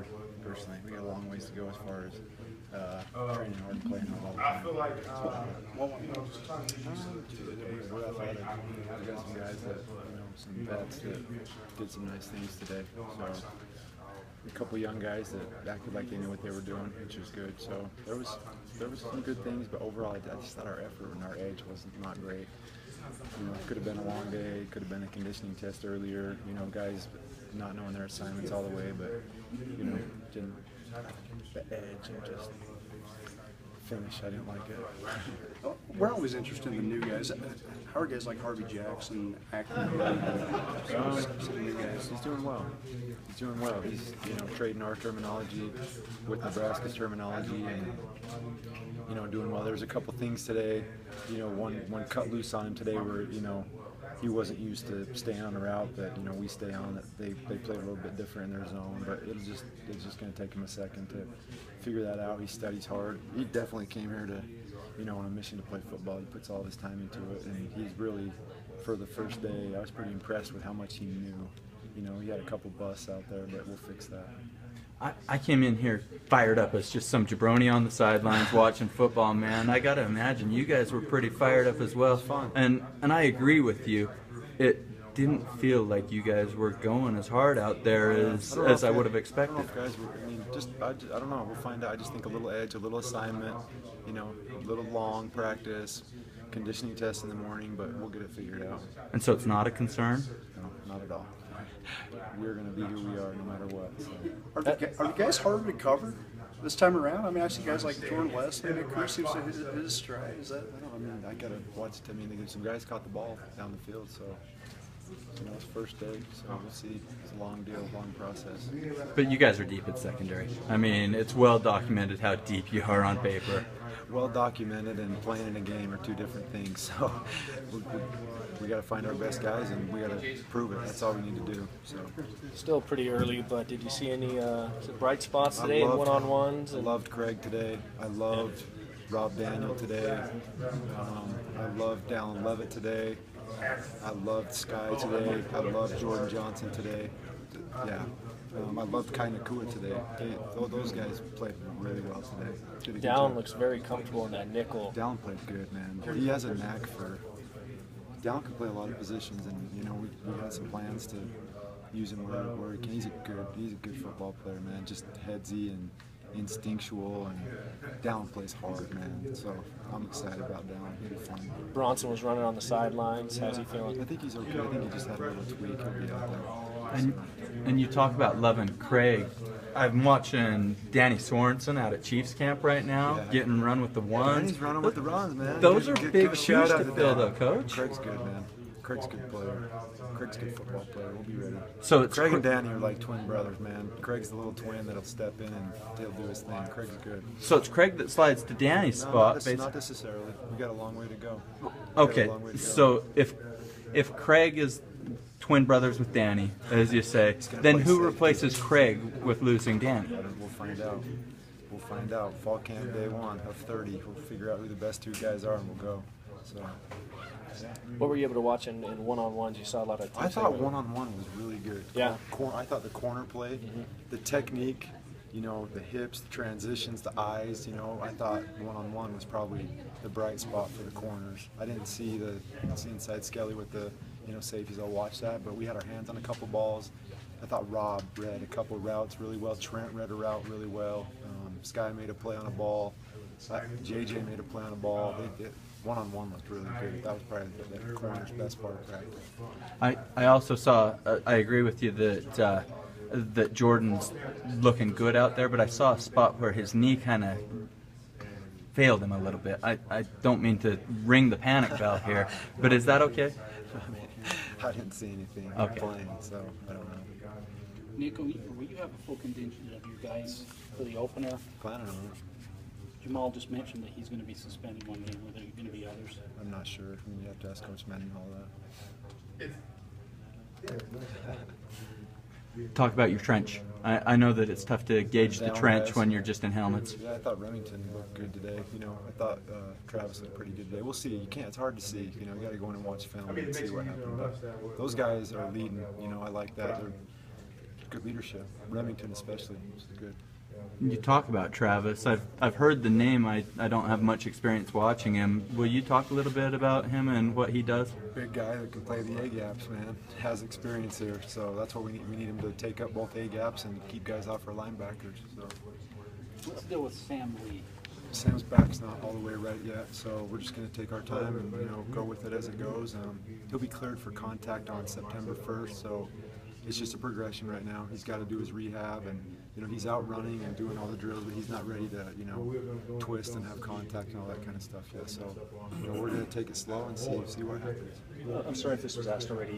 hard, personally. We got a long ways to go as far as training hard and playing hard all the time. We're athletic. We got some guys that, some vets that did some nice things today. So a couple young guys that acted like they knew what they were doing, which was good. So there was some good things, but overall, I just thought our effort and our edge was not great. Could have been a long day, could have been a conditioning test earlier. Guys not knowing their assignments all the way, but didn't the edge and just finish. I didn't like it. We're always interested in the new guys. How are guys like Harvey Jackson acting? New guys. He's doing well. He's doing well. He's trading our terminology with Nebraska's terminology, and doing well. There's a couple things today. One cut loose on him today where he wasn't used to staying on a route that we stay on. That they play a little bit different in their zone, but it's just going to take him a second to figure that out. He studies hard. He definitely came here to on a mission to play football. He puts all his time into it, and he's really, for the first day, I was pretty impressed with how much he knew. He had a couple busts out there, but we'll fix that. I came in here fired up as just some jabroni on the sidelines watching football, man. I got to imagine you guys were pretty fired up as well. Fun. And I agree with you. It didn't feel like you guys were going as hard out there as I would have expected. I don't know if guys I don't know. We'll find out. I just think a little edge, a little assignment, a little long practice, conditioning test in the morning, but we'll get it figured out. And so it's not a concern? No, not at all. We're going to be who we are no matter what. So. Are the guys harder to cover this time around? I mean, I see guys like Jordan Wesley. Cougar seems to hit his stride. Is that? I got to watch it. Some guys caught the ball down the field, so it's first day, so we'll see. It's a long deal, long process. But you guys are deep at secondary. I mean, it's well documented how deep you are on paper. Well documented and playing in a game are two different things. So we got to find our best guys and we got to prove it. That's all we need to do. So still pretty early, but did you see any bright spots today in one-on-ones? I loved Craig today. I loved Rob Daniel today. I loved Dallin Levitt today. I loved Sky today. I loved Jordan Johnson today. Yeah. I loved Kai Nakua today. Those guys played really well today. Dallin looks very comfortable in that nickel. Dallin played good, man. He has a knack for. Dallin can play a lot of positions, and we got some plans to use him where he can. He's a good football player, man. Just headsy and instinctual, and Dallin plays hard, man. So I'm excited about Dallin. He'll be fun. Bronson was running on the sidelines. How's he feeling? I think he's okay. I think he just had a little tweak. He'll be out there. And you talk about loving Craig. I'm watching Danny Sorensen out at Chiefs camp right now, getting run with the ones. He's running with the runs, man. Those are big shoes to fill, though, Coach. Craig's good, man. Craig's a good player. Craig's a good football player. We'll be ready. So it's Craig and Danny are like twin brothers, man. Craig's the little twin that'll step in and he'll do his thing. Craig's good. So it's Craig that slides to Danny's spot. Not necessarily. We got a long way to go. Okay, so if Craig is twin brothers with Danny, as you say, then who replaces Craig with losing Danny? We'll find out. We'll find out. Fall camp day 1 of 30. We'll figure out who the best two guys are and we'll go. So. What were you able to watch in one-on-ones? You saw a lot of. I thought one-on-one was really good. Yeah. I thought the corner play, the technique, the hips, the transitions, the eyes. I thought one-on-one was probably the bright spot for the corners. I didn't see the inside Skelly with the safeties. I'll watch that, but we had our hands on a couple balls. I thought Rob read a couple routes really well. Trent read a route really well. Sky made a play on a ball. JJ made a play on a ball. One-on-one looked really good. That was probably the corner's best part of practice. I also saw. I agree with you that Jordan's looking good out there, but I saw a spot where his knee kind of failed him a little bit. I don't mean to ring the panic bell here, but is that okay? I didn't see anything playing, so I don't know. Nico, will you have a full contingent of your guys for the opener? Planning on it. Jamal just mentioned that he's going to be suspended one game. Are there going to be others? I'm not sure. You have to ask Coach Manning all that. Talk about your trench. I know that it's tough to gauge the trench when you're just in helmets. Yeah, I thought Remington looked good today. I thought Travis looked pretty good today. We'll see. You can't. It's hard to see. You got to go in and watch film and see what happened. But those guys are leading. I like that. good leadership. Remington especially was good. You talk about Travis. I've heard the name. I don't have much experience watching him. Will you talk a little bit about him and what he does? Big guy that can play the A gaps, man. Has experience here, so that's what we need. We need him to take up both A gaps and keep guys off our linebackers. So What's the deal with Sam Lee? Sam's back's not all the way right yet, so we're just going to take our time and go with it as it goes. He'll be cleared for contact on September 1st, so it's just a progression right now. He's got to do his rehab, and he's out running and doing all the drills, but he's not ready to twist and have contact and all that kind of stuff yet. So we're going to take it slow and see what happens. I'm sorry if this was asked already.